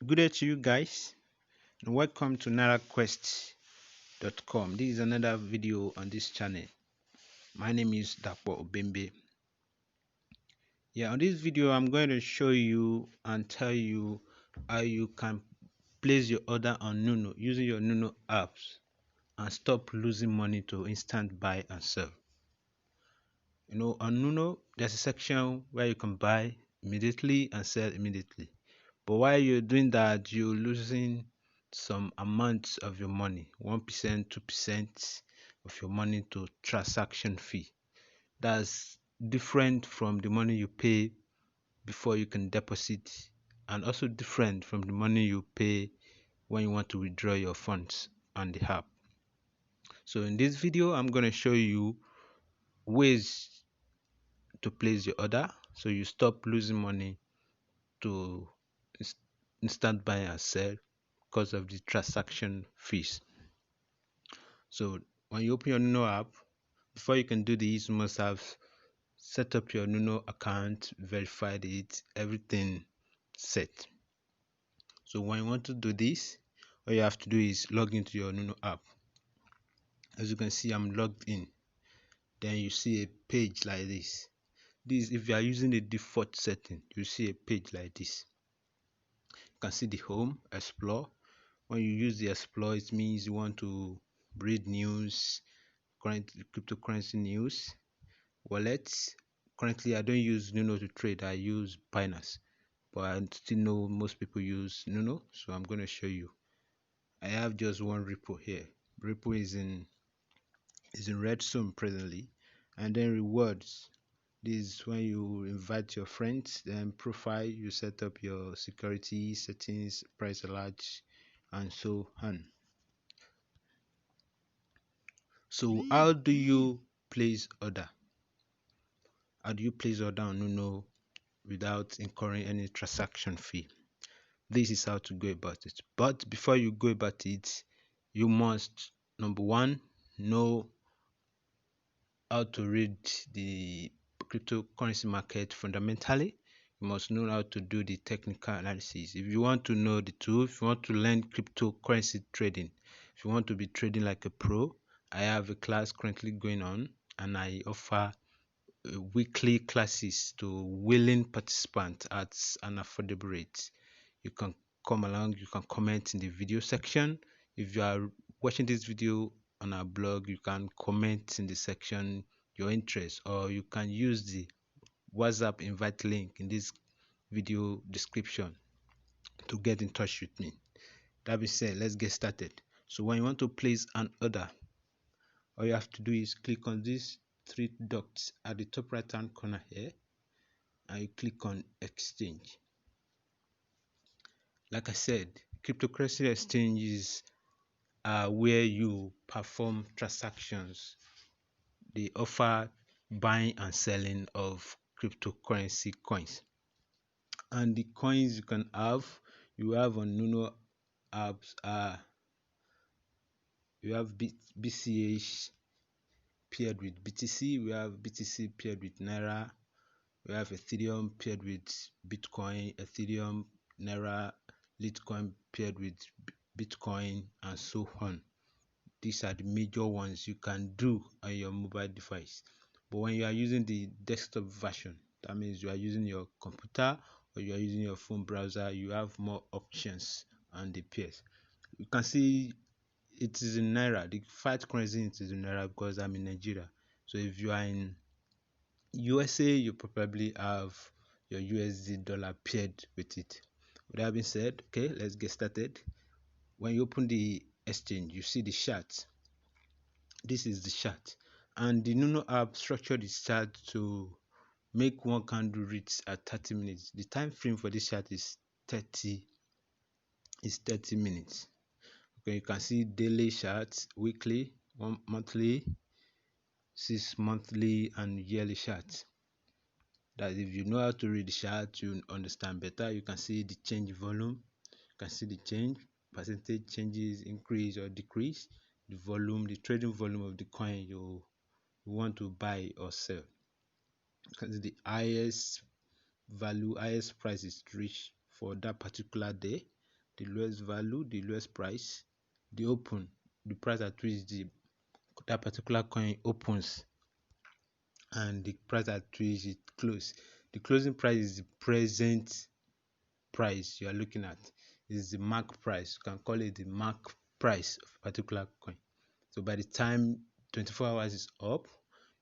Good day to you guys, and welcome to NaraQuest.com. This is another video on this channel. My name is Dapo Obembe. On this video, I'm going to show you and tell you how you can place your order on LUNO using your LUNO apps and stop losing money to instant buy and sell. On LUNO, there's a section where you can buy immediately and sell immediately. But while you're doing that, you're losing some amount of your money, 1%, 2% of your money to transaction fee. That's different from the money you pay before you can deposit, and also different from the money you pay when you want to withdraw your funds on the app. So in this video, I'm going to show you ways to place your order so you stop losing money to instant buy and sell because of the transaction fees. So when you open your LUNO app, before you can do this, you must have set up your LUNO account, verified it, everything set. So when you want to do this, all you have to do is log into your LUNO app. As you can see, I'm logged in. Then you see a page like this. If you are using the default setting, you see a page like this. You can see the home, explore. When you use the explore, it means you want to read news, current cryptocurrency news, wallets. Currently, I don't use LUNO to trade. I use Binance, but I still know most people use LUNO, so I'm going to show you. I have just one repo here. Repo is in red zone presently, and then rewards. This is when you invite your friends. Then profile, you set up your security settings, price alert, and so on. So how do you place order? How do you place order on LUNO without incurring any transaction fee? This is how to go about it. But before you go about it, you must, number one, know how to read the cryptocurrency market fundamentally. You must know how to do the technical analysis. If you want to know the tool, if you want to learn cryptocurrency trading, if you want to be trading like a pro, I have a class currently going on, and I offer weekly classes to willing participants at an affordable rate. You can come along, you can comment in the video section. If you are watching this video on our blog, you can comment in the section your interest, or you can use the WhatsApp invite link in this video description to get in touch with me. That being said, let's get started. So when you want to place an order, all you have to do is click on these three dots at the top right hand corner here, and you click on exchange. Like I said, cryptocurrency exchanges are where you perform transactions. They offer buying and selling of cryptocurrency coins, and the coins you have on LUNO apps are, you have BCH paired with BTC, we have BTC paired with Naira, we have Ethereum paired with Bitcoin, Ethereum, Naira, Litecoin paired with Bitcoin, and so on. These are the major ones you can do on your mobile device. But when you are using the desktop version, that means you are using your computer or you are using your phone browser, you have more options on the pairs. You can see it is in Naira. The fiat currency is in Naira because I'm in Nigeria. So if you are in USA, you probably have your USD dollar paired with it. With that being said, okay, let's get started. When you open the exchange, you see the chart. This is the chart, and the LUNO app structured its chart to make one candle reach at 30 minutes. The time frame for this chart is 30 minutes. Okay, you can see daily charts, weekly, monthly, 6 monthly, and yearly charts. That if you know how to read the chart, you understand better. You can see the change volume, you can see the change percentage changes, increase or decrease, the volume, the trading volume of the coin you want to buy or sell. Because the highest value, highest price is reached for that particular day, the lowest value, the lowest price, the open, the price at which that particular coin opens, and the price at which it closes. The closing price is the present price you are looking at. Is the mark price. You can call it the mark price of a particular coin. So by the time 24 hours is up,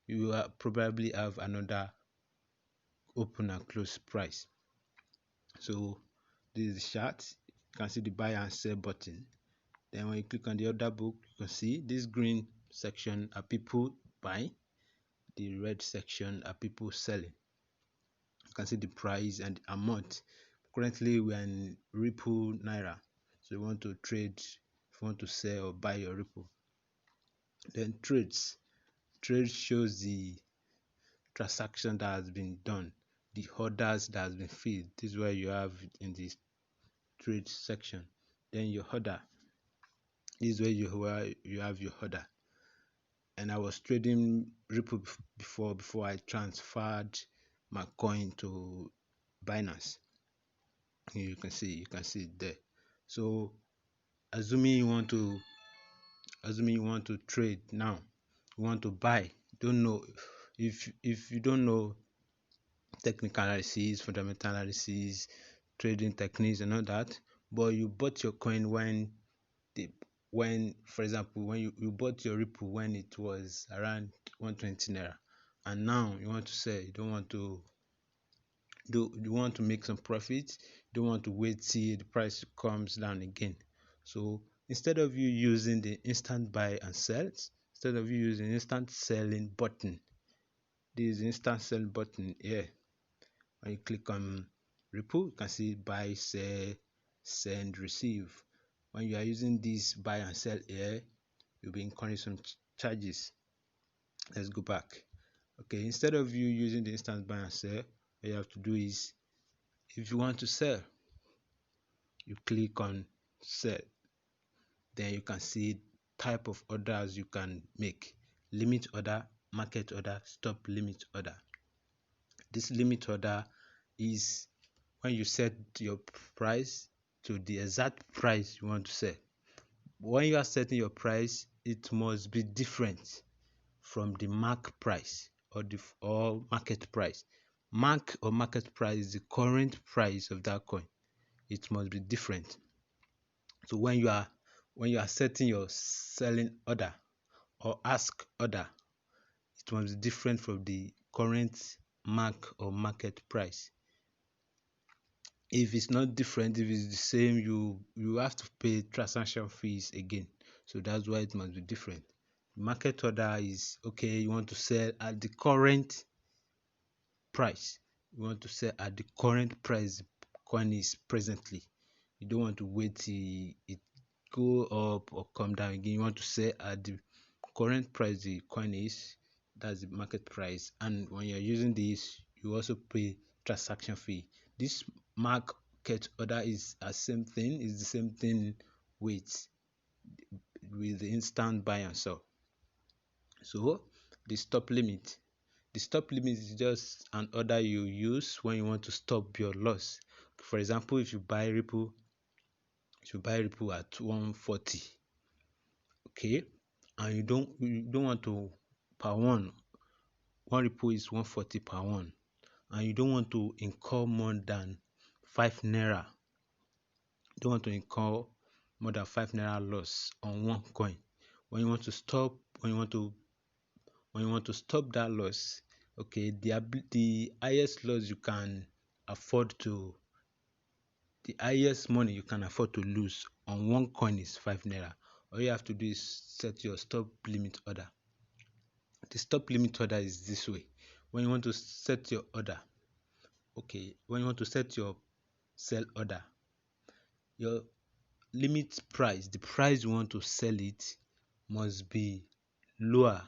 you will probably have another open and close price. So this is the chart. You can see the buy and sell button. Then when you click on the order book, you can see this green section are people buying, the red section are people selling. You can see the price and the amount. Currently we are in Ripple Naira, so you want to trade, if you want to sell or buy your Ripple. Then trades shows the transaction that has been done, the orders that has been filled. This is where you have in this trade section. Then your order, this is where you have your order. And I was trading Ripple before I transferred my coin to Binance. You can see it there. So assuming you want to trade now, you want to buy, don't know, if you don't know technical analysis, fundamental analysis, trading techniques and all that, but you bought your coin when for example when you bought your Ripple when it was around 120 naira, and now you want to sell, you want to make some profit, you don't want to wait till the price comes down again. So instead of you using the instant buy and sell, instead of you using instant selling button, this instant sell button here, when you click on Ripple, you can see buy, sell, send, receive. When you are using this buy and sell here, you'll be incurring some charges. Let's go back. Okay, instead of you using the instant buy and sell, what you have to do is, if you want to sell, you click on sell. Then you can see type of orders you can make: limit order, market order, stop limit order. This limit order is when you set your price to the exact price you want to sell. When you are setting your price, it must be different from the mark price or market price. Mark or market price is the current price of that coin. It must be different. So when you are setting your selling order or ask order, it must be different from the current mark or market price. If it's not different, if it's the same, you have to pay transaction fees again. So that's why it must be different. Market order is okay, you want to sell at the current price. You want to sell at the current price the coin is presently. You don't want to wait till it go up or come down again. You want to sell at the current price the coin is. That's the market price. And when you're using this, you also pay transaction fee. This market order is the same thing with the instant buy and sell. So the stop limit is just an order you use when you want to stop your loss. For example, if you buy Ripple at 140, okay, and you don't want to, per one Ripple is 140 per one, and you don't want to incur more than 5 naira. You don't want to incur more than 5 naira loss on one coin. When you want to stop that loss, okay, the highest loss you can afford to, the highest money you can afford to lose on one coin is 5 naira. All you have to do is set your stop limit order. The stop limit order is this way. When you want to set your order, okay, when you want to set your sell order, your limit price, the price you want to sell it, must be lower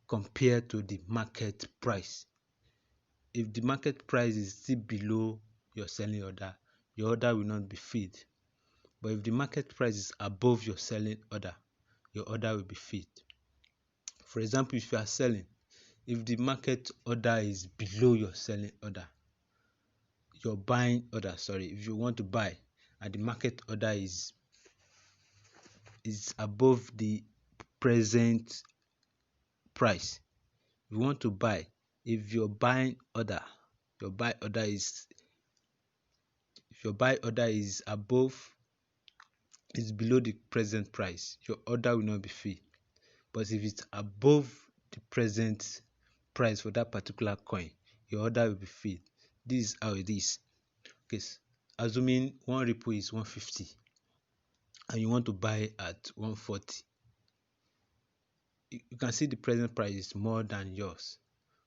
compared to the market price. If the market price is still below your selling order, your order will not be filled. But if the market price is above your selling order, your order will be filled. For example, if you are selling, if the market order is below your selling order, your buying order, if you want to buy and the market order is above the present price, you want to buy. If your buy order is above, is below the present price, your order will not be filled. But if it's above the present price for that particular coin, your order will be filled. This is how it is. Okay, assuming one ripple is 150 and you want to buy at 140, you can see the present price is more than yours,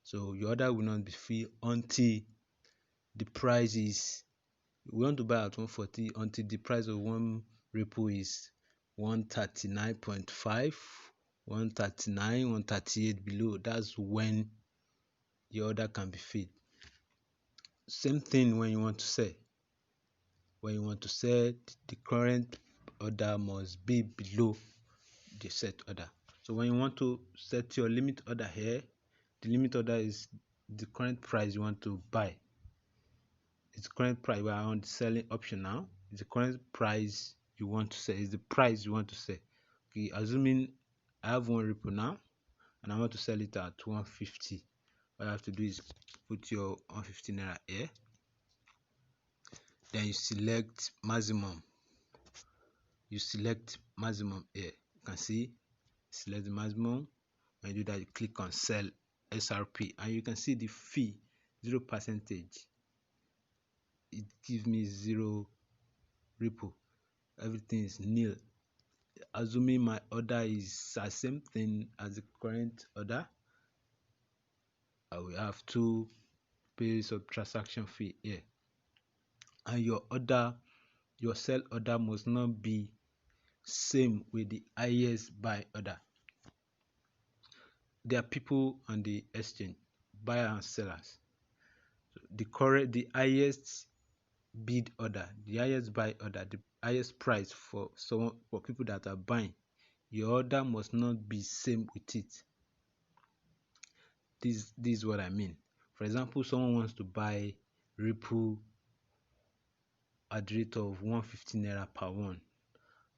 so your order will not be filled until the price is, we want to buy at 140 until the price of one ripple is 139.5, 139, 138 below. That's when your order can be filled. Same thing when you want to sell. When you want to sell, the current order must be below the set order. So when you want to set your limit order here, the limit order is the current price you want to buy. It's current price. We are on the selling option now. It's the current price you want to sell. It's the price you want to sell. Okay, assuming I have one ripple now and I want to sell it at 150. What I have to do is put your 150 naira here. Then you select maximum. You select maximum here. You can see, select the maximum. When you do that, you click on sell SRP, and you can see the fee 0%. It gives me 0 ripple. Everything is nil. Assuming my order is the same thing as the current order, I will have to pay some transaction fee here. And your order, your sell order must not be same with the highest buy order. There are people on the exchange, buyers and sellers. So the highest bid order, the highest buy order, the highest price for people that are buying, your order must not be same with it. This is what I mean. For example, someone wants to buy ripple at the rate of 150 naira per one,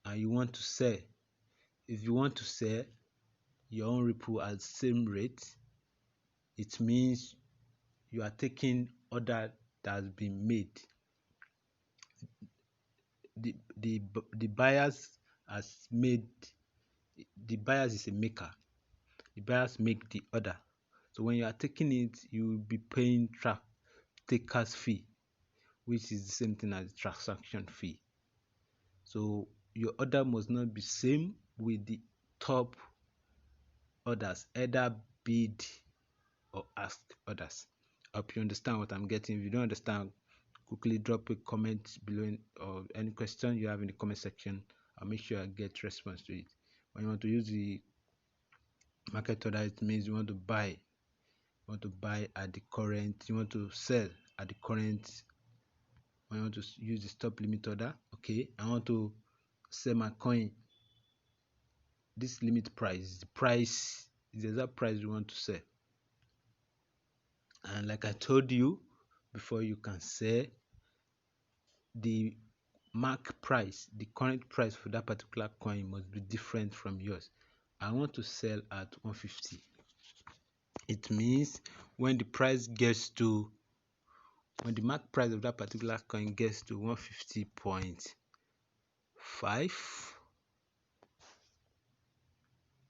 and you want to sell. If you want to sell your own ripple at the same rate, it means you are taking order that has been made. The buyers has made, the buyers is a maker. The buyers make the order. So when you are taking it, you will be paying taker's fee, which is the same thing as the transaction fee. So your order must not be same with the top orders, either bid or ask orders. I hope you understand what I'm getting. If you don't understand, quickly drop a comment below, or any question you have in the comment section. I'll make sure I get response to it. When you want to use the market order, it means you want to buy. You want to buy at the current, you want to sell at the current. When you want to use the stop limit order, okay, I want to sell my coin. This limit price, the price is the exact price you want to sell. And like I told you before, you can sell, the mark price, the current price for that particular coin must be different from yours. I want to sell at 150. It means when the price gets to, when the mark price of that particular coin gets to 150.5,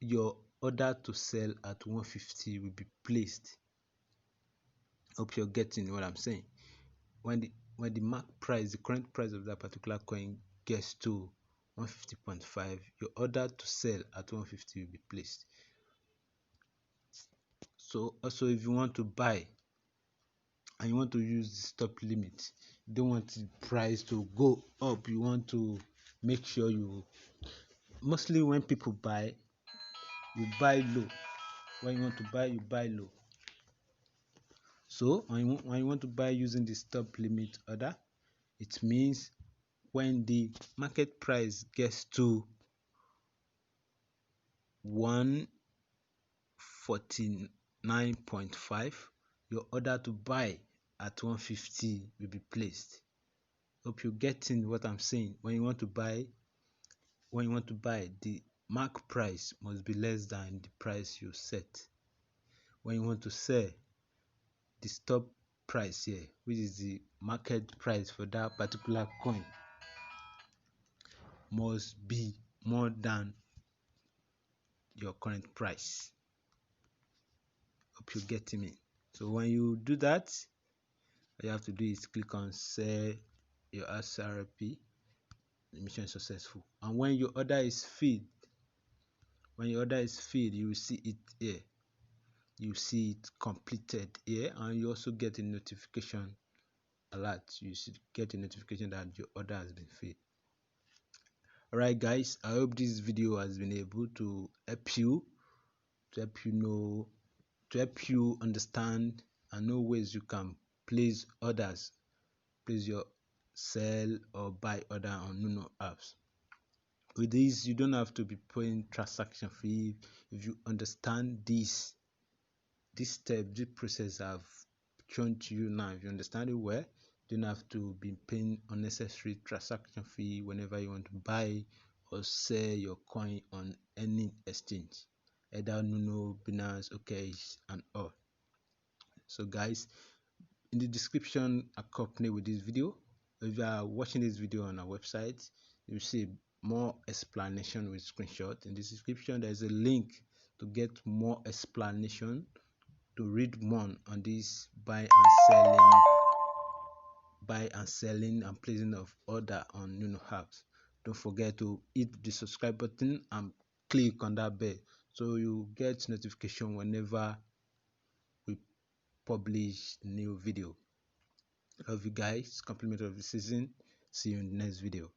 your order to sell at 150 will be placed. Hope you're getting what I'm saying. When the mark price, the current price of that particular coin gets to 150.5, your order to sell at 150 will be placed. So also, if you want to buy and you want to use the stop limit, you don't want the price to go up, you want to make sure you, mostly when people buy, you buy low. When you want to buy, you buy low. So when you want to buy using the stop limit order, it means when the market price gets to 149.5, your order to buy at 150 will be placed. Hope you're getting what I'm saying. When you want to buy, the mark price must be less than the price you set. When you want to sell, the stop price here, which is the market price for that particular coin, must be more than your current price. Hope you're getting me. So when you do that, all you have to do is click on sell your SRP. The mission is successful. And when your order is filled, you will see it here. You see it completed here, and you also get a notification alert. You should get a notification that your order has been filled. Alright guys, I hope this video has been able to help you know, to help you understand and know ways you can place orders, place your sell or buy order on LUNO apps. With this, you don't have to be paying transaction fee. If you understand this step, this process I've shown to you now, if you understand it well, you don't have to be paying unnecessary transaction fee whenever you want to buy or sell your coin on any exchange, either LUNO, Binance, OKX, and all. So guys, in the description accompanied with this video, if you are watching this video on our website, you see more explanation with screenshot. In the description, there is a link to get more explanation, to read more on this buy and selling and placing of order on LUNO apps. Don't forget to hit the subscribe button and click on that bell so you get notification whenever we publish new video. Love you guys. Compliment of the season. See you in the next video.